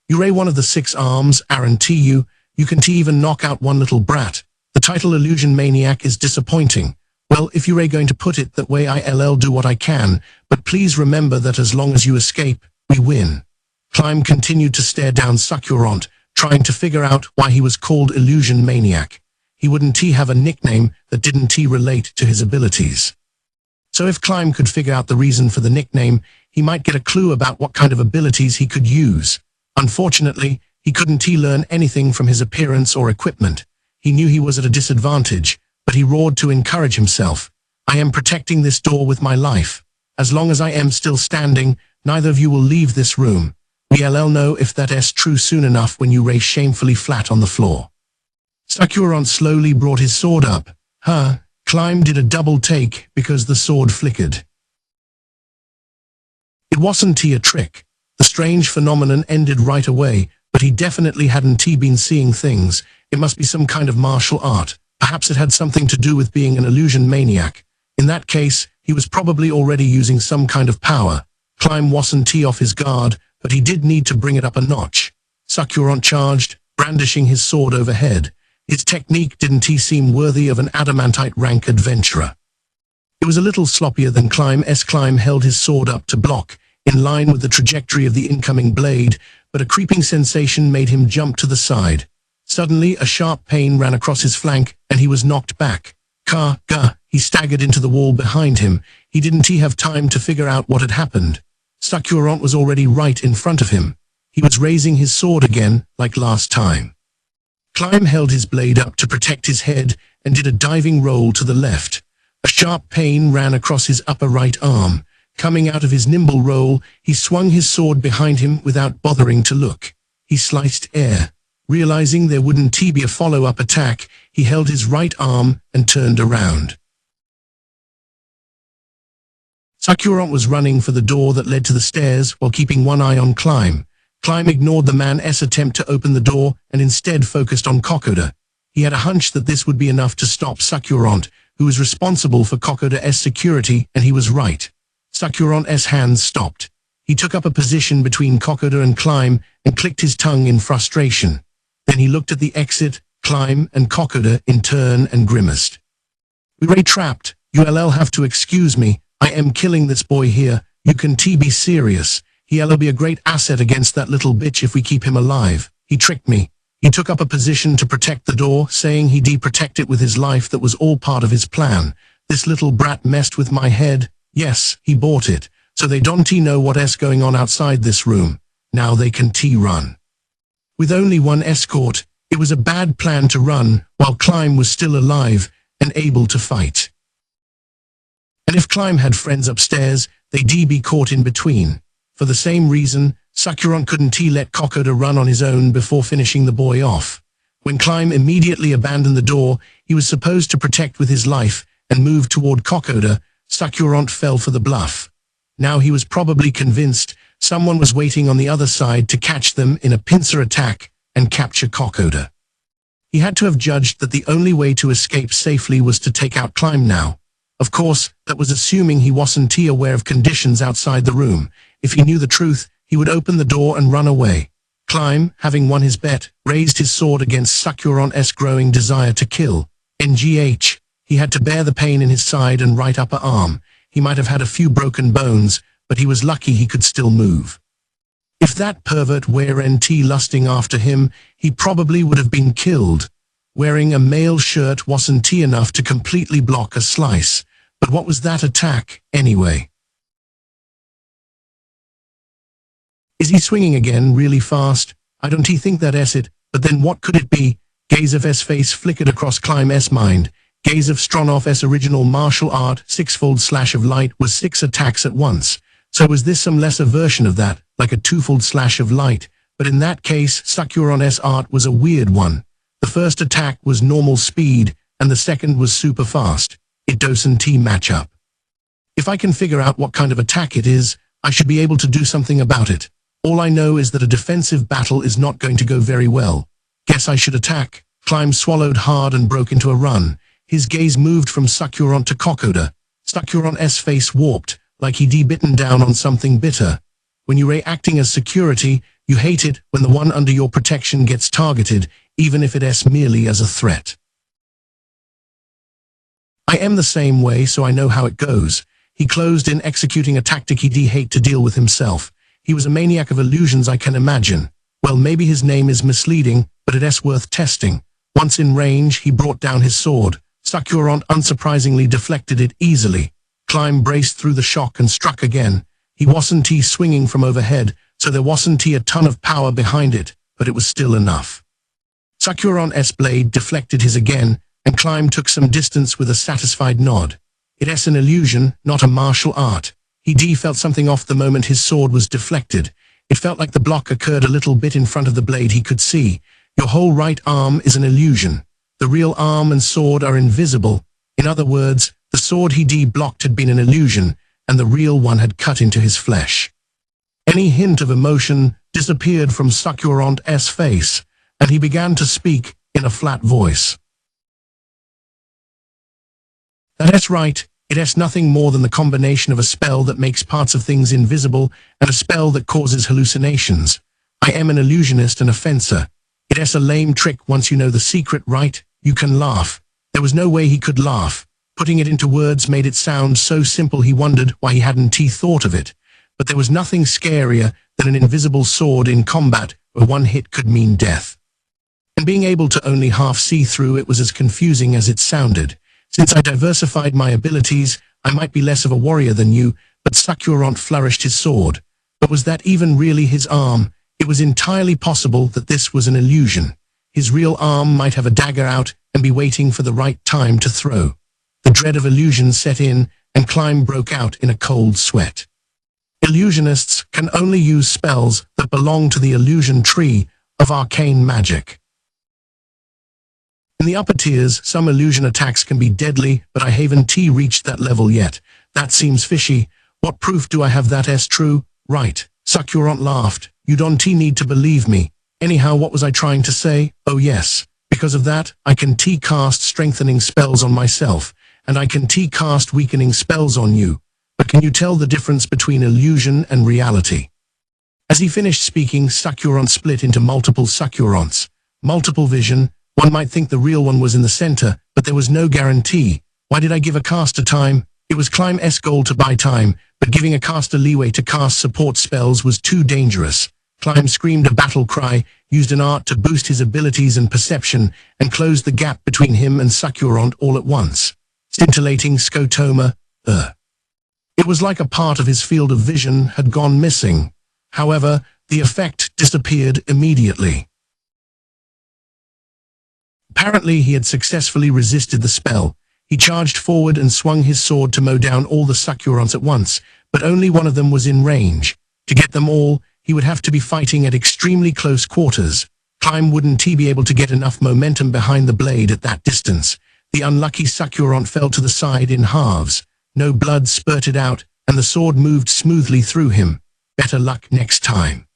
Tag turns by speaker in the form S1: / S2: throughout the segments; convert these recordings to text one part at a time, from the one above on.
S1: You ray one of the 6 arms, guarantee you can even knock out one little brat. The title Illusion Maniac is disappointing. Well, if you're going to put it that way, I'll do what I can, but please remember that as long as you escape, we win. Climb continued to stare down Succulent, trying to figure out why he was called Illusion Maniac. He wouldn't have a nickname that didn't relate to his abilities. So if Climb could figure out the reason for the nickname, he might get a clue about what kind of abilities he could use. Unfortunately, he couldn't learn anything from his appearance or equipment. He knew he was at a disadvantage, but he roared to encourage himself. I am protecting this door with my life. As long as I am still standing, neither of you will leave this room. We'll know if that's true soon enough when you lay shamefully flat on the floor. Succulent slowly brought his sword up. Climb did a double take because the sword flickered. It wasn't a trick. The strange phenomenon ended right away, but he definitely hadn't been seeing things. It must be some kind of martial art. Perhaps it had something to do with being an illusion maniac. In that case, he was probably already using some kind of power. Climb wasn't off his guard, but he did need to bring it up a notch. Succulent charged, brandishing his sword overhead. His technique didn't seem worthy of an adamantite rank adventurer. It was a little sloppier than Climb's. Climb held his sword up to block, in line with the trajectory of the incoming blade, but a creeping sensation made him jump to the side. Suddenly, a sharp pain ran across his flank, and he was knocked back. He staggered into the wall behind him. He didn't have time to figure out what had happened. Succulent was already right in front of him. He was raising his sword again, like last time. Climb held his blade up to protect his head and did a diving roll to the left. A sharp pain ran across his upper right arm. Coming out of his nimble roll, he swung his sword behind him without bothering to look. He sliced air. Realizing there wouldn't be a follow-up attack, he held his right arm and turned around. Succulent was running for the door that led to the stairs while keeping one eye on Climb. Climb ignored the man's attempt to open the door and instead focused on Kokoda. He had a hunch that this would be enough to stop Succulent, who was responsible for Kokoda's security, and he was right. Succulent's hands stopped. He took up a position between Kokoda and Climb and clicked his tongue in frustration. Then he looked at the exit, Climb, and Kokoda in turn and grimaced. "We're trapped. You'll have to excuse me. I am killing this boy here. You can be serious. He'll be a great asset against that little bitch if we keep him alive. He tricked me." He took up a position to protect the door, saying he'd protect it with his life. That was all part of his plan. This little brat messed with my head. Yes, he bought it. So they don't know what's going on outside this room. Now they can run. With only one escort, it was a bad plan to run while Climb was still alive and able to fight. And if Climb had friends upstairs, they'd be caught in between. For the same reason, Succulent couldn't let Kokoda run on his own before finishing the boy off. When Climb immediately abandoned the door he was supposed to protect with his life and moved toward Kokoda, Succulent fell for the bluff. Now he was probably convinced someone was waiting on the other side to catch them in a pincer attack and capture Kokoda. He had to have judged that the only way to escape safely was to take out Climb now. Of course, that was assuming he wasn't aware of conditions outside the room. If he knew the truth, he would open the door and run away. Climb, having won his bet, raised his sword against Succulent's growing desire to kill. NGH. He had to bear the pain in his side and right upper arm. He might have had a few broken bones, but he was lucky he could still move. If that pervert weren't lusting after him, he probably would have been killed. Wearing a male shirt wasn't enough to completely block a slice. But what was that attack, anyway? Is he swinging again really fast? I don't think that's it, but then what could it be? Gazev's face flickered across Climb's mind. Gazev Stronov's original martial art, sixfold slash of light, was 6 attacks at once. So was this some lesser version of that, like a twofold slash of light? But in that case, Succulent's art was a weird one. The first attack was normal speed, and the second was super fast. It doesn't match up. If I can figure out what kind of attack it is, I should be able to do something about it. All I know is that a defensive battle is not going to go very well. Guess I should attack. Climb swallowed hard and broke into a run. His gaze moved from Succulent to Kokoda. Succulent's face warped, like he'd bitten down on something bitter. When you're acting as security, You hate it when the one under your protection gets targeted, even if it's merely as a threat. I am the same way, so I know how it goes. He closed in, executing a tactic he'd hate to deal with himself. He was a maniac of illusions, I can imagine. Well, maybe his name is misleading, but it's worth testing. Once in range, he brought down his sword. Sakurant unsurprisingly deflected it easily. Climb braced through the shock and struck again. He wasn't swinging from overhead, so there wasn't a ton of power behind it, but it was still enough. Sakurant's blade deflected his again, and Climb took some distance with a satisfied nod. It's an illusion, not a martial art. He felt something off the moment his sword was deflected. It felt like the block occurred a little bit in front of the blade he could see. Your whole right arm is an illusion. The real arm and sword are invisible. In other words, the sword he blocked had been an illusion, and the real one had cut into his flesh. Any hint of emotion disappeared from Sakurant's face, and he began to speak in a flat voice. That's right. It's nothing more than the combination of a spell that makes parts of things invisible and a spell that causes hallucinations. I am an illusionist and a fencer. It's a lame trick once you know the secret, right? You can laugh. There was no way he could laugh. Putting it into words made it sound so simple he wondered why he hadn't thought of it. But there was nothing scarier than an invisible sword in combat where one hit could mean death. And being able to only half see through it was as confusing as it sounded. Since I diversified my abilities, I might be less of a warrior than you, but Sakurant flourished his sword. But was that even really his arm? It was entirely possible that this was an illusion. His real arm might have a dagger out and be waiting for the right time to throw. The dread of illusion set in, and Climb broke out in a cold sweat. Illusionists can only use spells that belong to the illusion tree of arcane magic. In the upper tiers, some illusion attacks can be deadly, but I haven't reached that level yet. That seems fishy. What proof do I have that's true? Right. Sakurant laughed. You don't need to believe me. Anyhow, what was I trying to say? Oh yes. Because of that, I can cast strengthening spells on myself, and I can cast weakening spells on you. But can you tell the difference between illusion and reality? As he finished speaking, Sakurant split into multiple Sakurants. Multiple vision. One might think the real one was in the center, but there was no guarantee. Why did I give a caster time? It was Climb's goal to buy time, but giving a caster leeway to cast support spells was too dangerous. Climb screamed a battle cry, used an art to boost his abilities and perception, and closed the gap between him and Sakurant all at once. Scintillating scotoma. It was like a part of his field of vision had gone missing. However, the effect disappeared immediately. Apparently, he had successfully resisted the spell. He charged forward and swung his sword to mow down all the Sakurants at once, but only one of them was in range. To get them all, he would have to be fighting at extremely close quarters. Climb wouldn't be able to get enough momentum behind the blade at that distance. The unlucky Sakurant fell to the side in halves. No blood spurted out, and the sword moved smoothly through him. Better luck next time.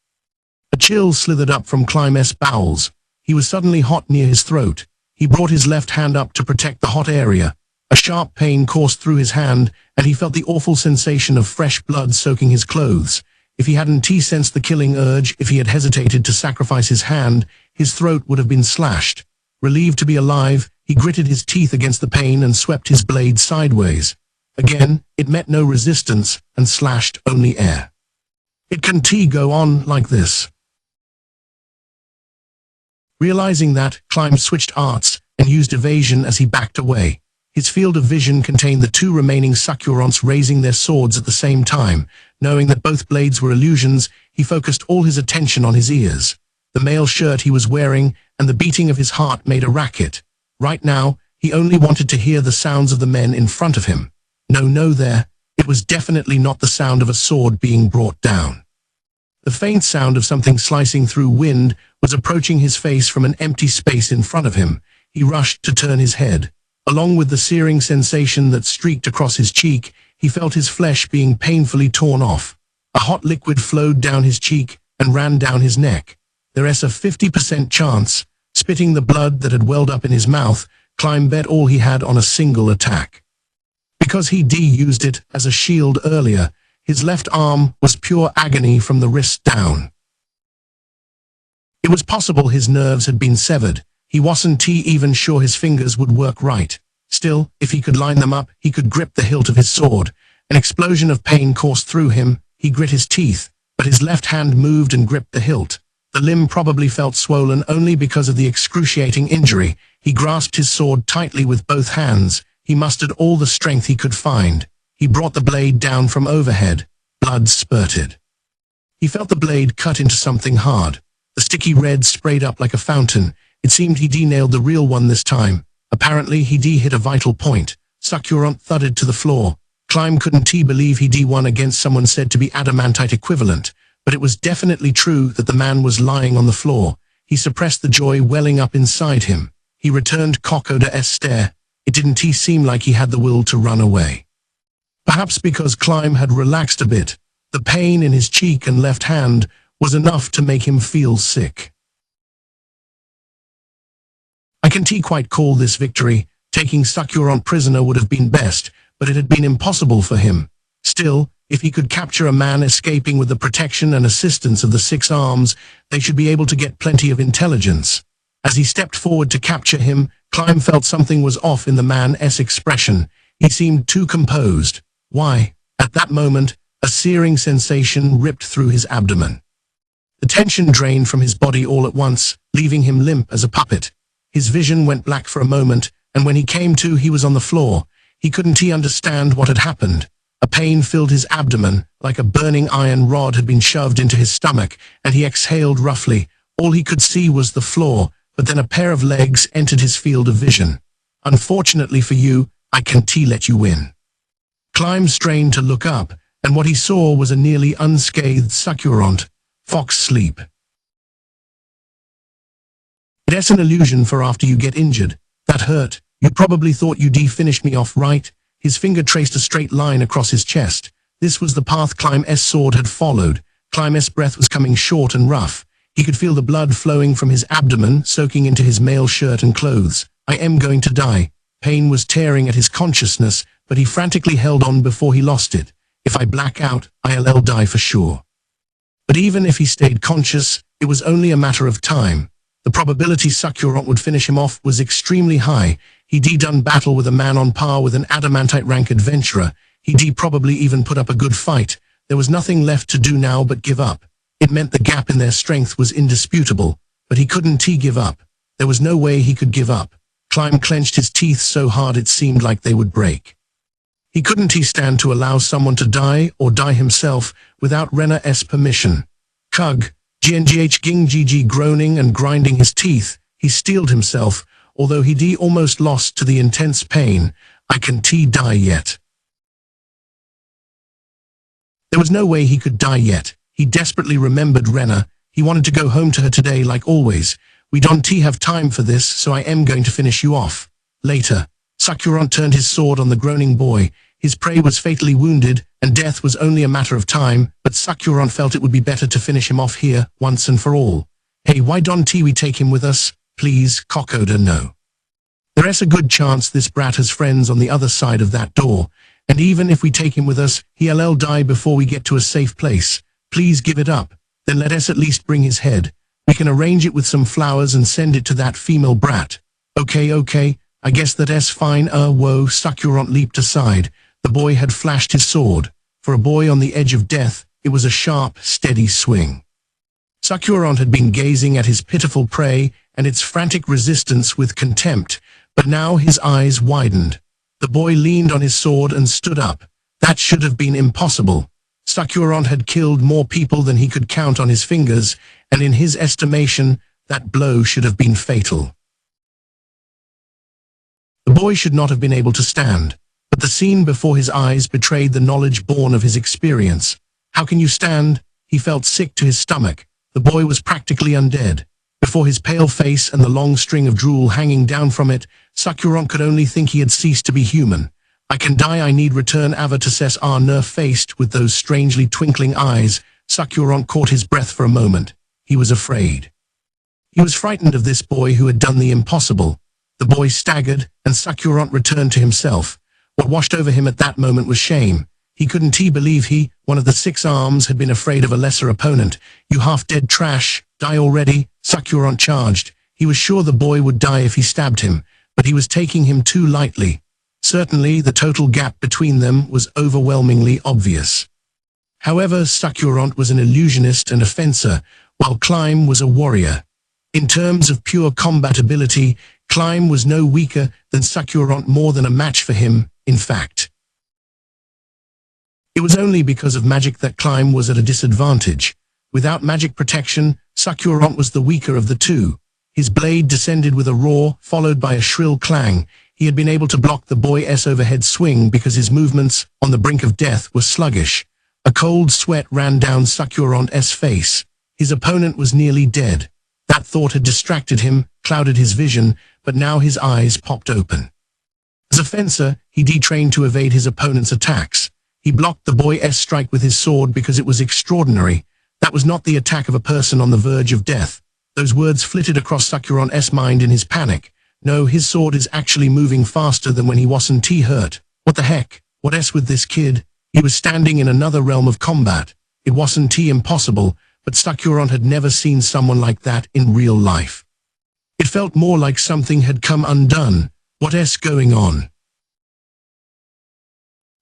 S1: A chill slithered up from Climb's bowels. He was suddenly hot near his throat. He brought his left hand up to protect the hot area. A sharp pain coursed through his hand, and he felt the awful sensation of fresh blood soaking his clothes. If he hadn't sensed the killing urge, if he had hesitated to sacrifice his hand, his throat would have been slashed. Relieved to be alive, he gritted his teeth against the pain and swept his blade sideways. Again, it met no resistance and slashed only air. It can go on like this. Realizing that, Climb switched arts and used evasion as he backed away. His field of vision contained the two remaining Sakurants raising their swords at the same time. Knowing that both blades were illusions, he focused all his attention on his ears. The mail shirt he was wearing and the beating of his heart made a racket. Right now, he only wanted to hear the sounds of the men in front of him. No there. It was definitely not the sound of a sword being brought down. The faint sound of something slicing through wind was approaching his face from an empty space in front of him. He rushed to turn his head. Along with the searing sensation that streaked across his cheek, he felt his flesh being painfully torn off. A hot liquid flowed down his cheek and ran down his neck. There's a 50% chance. Spitting the blood that had welled up in his mouth, Climb bet all he had on a single attack. Because he used it as a shield earlier, his left arm was pure agony from the wrist down. It was possible his nerves had been severed. He wasn't even sure his fingers would work right. Still, if he could line them up, he could grip the hilt of his sword. An explosion of pain coursed through him. He grit his teeth, but his left hand moved and gripped the hilt. The limb probably felt swollen only because of the excruciating injury. He grasped his sword tightly with both hands. He mustered all the strength he could find. He brought the blade down from overhead. Blood spurted. He felt the blade cut into something hard. The sticky red sprayed up like a fountain. It seemed he nailed the real one this time. Apparently, he hit a vital point. Sakurant thudded to the floor. Climb couldn't believe he won against someone said to be adamantite equivalent, but it was definitely true that the man was lying on the floor. He suppressed the joy welling up inside him. He returned Kokoda's stare. It didn't seem like he had the will to run away. Perhaps because Climb had relaxed a bit, the pain in his cheek and left hand was enough to make him feel sick. I can quite call this victory. Taking Sakurant prisoner would have been best, but it had been impossible for him. Still, if he could capture a man escaping with the protection and assistance of the Six Arms, they should be able to get plenty of intelligence. As he stepped forward to capture him, Climb felt something was off in the man's expression. He seemed too composed. Why? At that moment, a searing sensation ripped through his abdomen. The tension drained from his body all at once, leaving him limp as a puppet. His vision went black for a moment, and when he came to, he was on the floor. He couldn't understand what had happened. A pain filled his abdomen, like a burning iron rod had been shoved into his stomach, and he exhaled roughly. All he could see was the floor, but then a pair of legs entered his field of vision. Unfortunately for you, I can't let you win. Climb strained to look up, and what he saw was a nearly unscathed Sakurant. Fox sleep. It's an illusion for after you get injured. That hurt. You probably thought you'd finished me off, right? His finger traced a straight line across his chest. This was the path Climb's sword had followed. Climb's breath was coming short and rough. He could feel the blood flowing from his abdomen, soaking into his mail shirt and clothes. I am going to die. Pain was tearing at his consciousness, but he frantically held on before he lost it. If I black out, I'll die for sure. But even if he stayed conscious, it was only a matter of time. The probability Sakurant would finish him off was extremely high. He'd done battle with a man on par with an adamantite rank adventurer. He'd probably even put up a good fight. There was nothing left to do now but give up. It meant the gap in their strength was indisputable, but he couldn't give up. There was no way he could give up. Climb clenched his teeth so hard it seemed like they would break. He couldn't stand to allow someone to die or die himself without Rena's permission. Kug, GNGH Ging groaning and grinding his teeth, he steeled himself, although he'd almost lost to the intense pain. I can't die yet. There was no way he could die yet. He desperately remembered Rena. He wanted to go home to her today like always. We don't have time for this, so I am going to finish you off. Later, Sakurant turned his sword on the groaning boy. His prey was fatally wounded, and death was only a matter of time, but Sakurant felt it would be better to finish him off here, once and for all. Hey, why don't we take him with us? Please, Kokoda, no. There's a good chance this brat has friends on the other side of that door, and even if we take him with us, he'll die before we get to a safe place. Please give it up. Then let us at least bring his head. We can arrange it with some flowers and send it to that female brat. Okay, I guess that's fine. Whoa, Sakurant leaped aside. The boy had flashed his sword. For a boy on the edge of death, it was a sharp, steady swing. Sakurant had been gazing at his pitiful prey and its frantic resistance with contempt, but now his eyes widened. The boy leaned on his sword and stood up. That should have been impossible. Sakurant had killed more people than he could count on his fingers, and in his estimation, that blow should have been fatal. The boy should not have been able to stand, but the scene before his eyes betrayed the knowledge born of his experience. How can you stand? He felt sick to his stomach. The boy was practically undead. Before his pale face and the long string of drool hanging down from it, Sakurant could only think he had ceased to be human. I can die, I need return Ava to ses nerve faced with those strangely twinkling eyes. Sakurant caught his breath for a moment. He was afraid. He was frightened of this boy who had done the impossible. The boy staggered, and Sakurant returned to himself. What washed over him at that moment was shame. He couldn't believe he, one of the Six Arms, had been afraid of a lesser opponent. You half-dead trash, die already. Sakurant charged. He was sure the boy would die if he stabbed him, but he was taking him too lightly. Certainly, the total gap between them was overwhelmingly obvious. However, Sakurant was an illusionist and a fencer, while Climb was a warrior. In terms of pure combat ability, Climb was no weaker than Sakurant, more than a match for him, in fact. It was only because of magic that Climb was at a disadvantage. Without magic protection, Sakurant was the weaker of the two. His blade descended with a roar, followed by a shrill clang. He had been able to block the boy's overhead swing because his movements, on the brink of death, were sluggish. A cold sweat ran down Sakurant's face. His opponent was nearly dead. That thought had distracted him, clouded his vision, but now his eyes popped open. As a fencer, he detrained to evade his opponent's attacks. He blocked the boy's strike with his sword because it was extraordinary. That was not the attack of a person on the verge of death. Those words flitted across Sakurant's mind in his panic. No, his sword is actually moving faster than when he wasn't hurt. What the heck? What's with this kid? He was standing in another realm of combat. It wasn't impossible, but Sakurant had never seen someone like that in real life. It felt more like something had come undone. What's going on?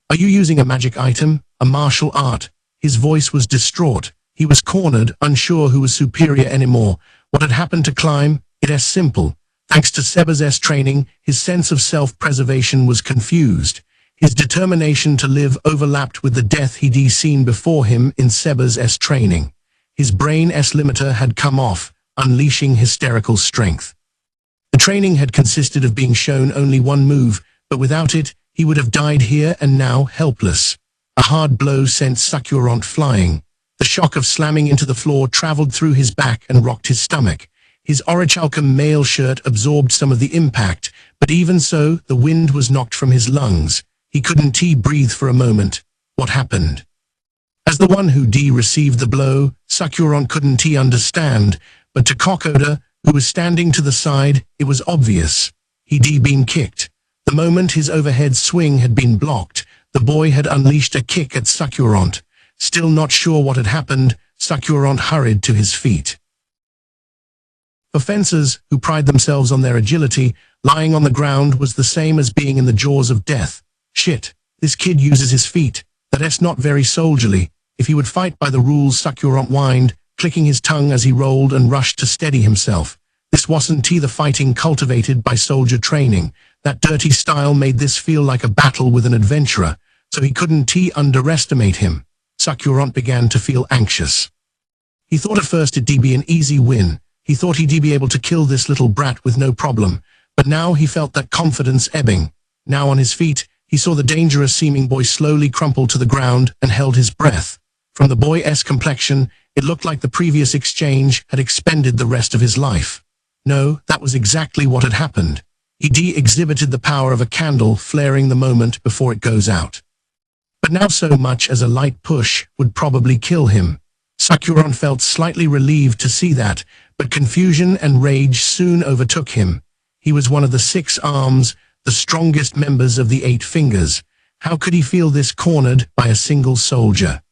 S1: Are you using a magic item, a martial art? His voice was distraught. He was cornered, unsure who was superior anymore. What had happened to Climb? It's simple. Thanks to Seba's training, his sense of self-preservation was confused. His determination to live overlapped with the death he'd seen before him in Seba's training. His brain's limiter had come off, unleashing hysterical strength. The training had consisted of being shown only one move, but without it, he would have died here and now, helpless. A hard blow sent Sakurant flying. The shock of slamming into the floor traveled through his back and rocked his stomach. His orichalcum mail shirt absorbed some of the impact, but even so, the wind was knocked from his lungs. He couldn't breathe for a moment. What happened? As the one who received the blow, Sakurant couldn't understand, but to Kokoda, who was standing to the side, it was obvious. He'd been kicked. The moment his overhead swing had been blocked, the boy had unleashed a kick at Sakurant. Still not sure what had happened, Sakurant hurried to his feet. For fencers, who pride themselves on their agility, lying on the ground was the same as being in the jaws of death. Shit, this kid uses his feet. That's not very soldierly. If he would fight by the rules, Sakurant whined, clicking his tongue as he rolled and rushed to steady himself. This wasn't the fighting cultivated by soldier training. That dirty style made this feel like a battle with an adventurer, so he couldn't underestimate him. Sakurant began to feel anxious. He thought at first it'd be an easy win. He thought he'd be able to kill this little brat with no problem, but now he felt that confidence ebbing. Now on his feet, he saw the dangerous-seeming boy slowly crumple to the ground and held his breath. From the boy's complexion, it looked like the previous exchange had expended the rest of his life. No, that was exactly what had happened. He exhibited the power of a candle flaring the moment before it goes out. But now so much as a light push would probably kill him. Sakurant felt slightly relieved to see that, but confusion and rage soon overtook him. He was one of the 6 arms, the strongest members of the 8 fingers. How could he feel this cornered by a single soldier?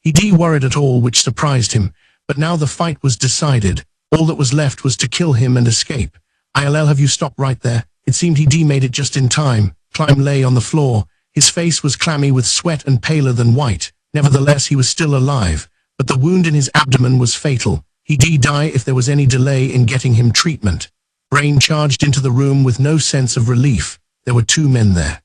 S1: He worried at all, which surprised him, but now the fight was decided. All that was left was to kill him and escape. ILL, have you stopped right there? It seemed he made it just in time. Climb lay on the floor. His face was clammy with sweat and paler than white. Nevertheless, he was still alive, but the wound in his abdomen was fatal. He'd die if there was any delay in getting him treatment. Brain charged into the room with no sense of relief. There were 2 men there.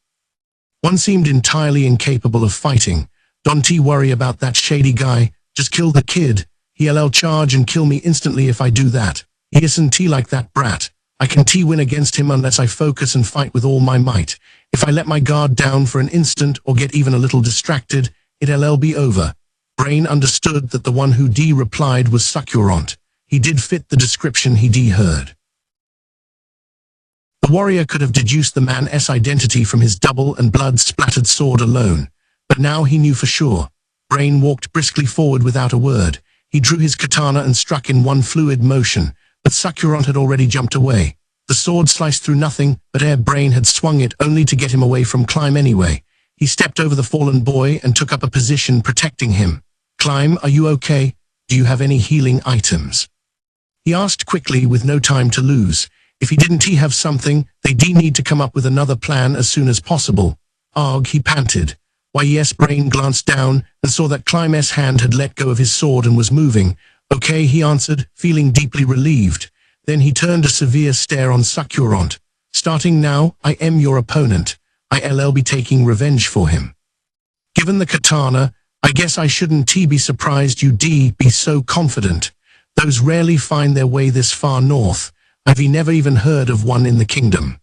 S1: One seemed entirely incapable of fighting. Don't worry about that shady guy. Just kill the kid. He'll charge and kill me instantly if I do that. He isn't like that brat. I can win against him unless I focus and fight with all my might. If I let my guard down for an instant or get even a little distracted, it'll be over. Brain understood that the one who replied was Sakurant. He did fit the description he heard. The warrior could have deduced the man's identity from his double and blood-splattered sword alone, but now he knew for sure. Brain walked briskly forward without a word. He drew his katana and struck in one fluid motion, but Sakurant had already jumped away. The sword sliced through nothing, but Brain had swung it only to get him away from Climb anyway. He stepped over the fallen boy and took up a position protecting him. Climb, are you okay? Do you have any healing items? He asked quickly with no time to lose. If he didn't have something, they need to come up with another plan as soon as possible. Arg, he panted. Why yes, Brain glanced down and saw that Clime's hand had let go of his sword and was moving. Okay, he answered, feeling deeply relieved. Then he turned a severe stare on Sakurant. Starting now, I am your opponent. I'll be taking revenge for him. Given the katana, I guess I shouldn't be surprised you be so confident. Those rarely find their way this far north. I've never even heard of one in the kingdom.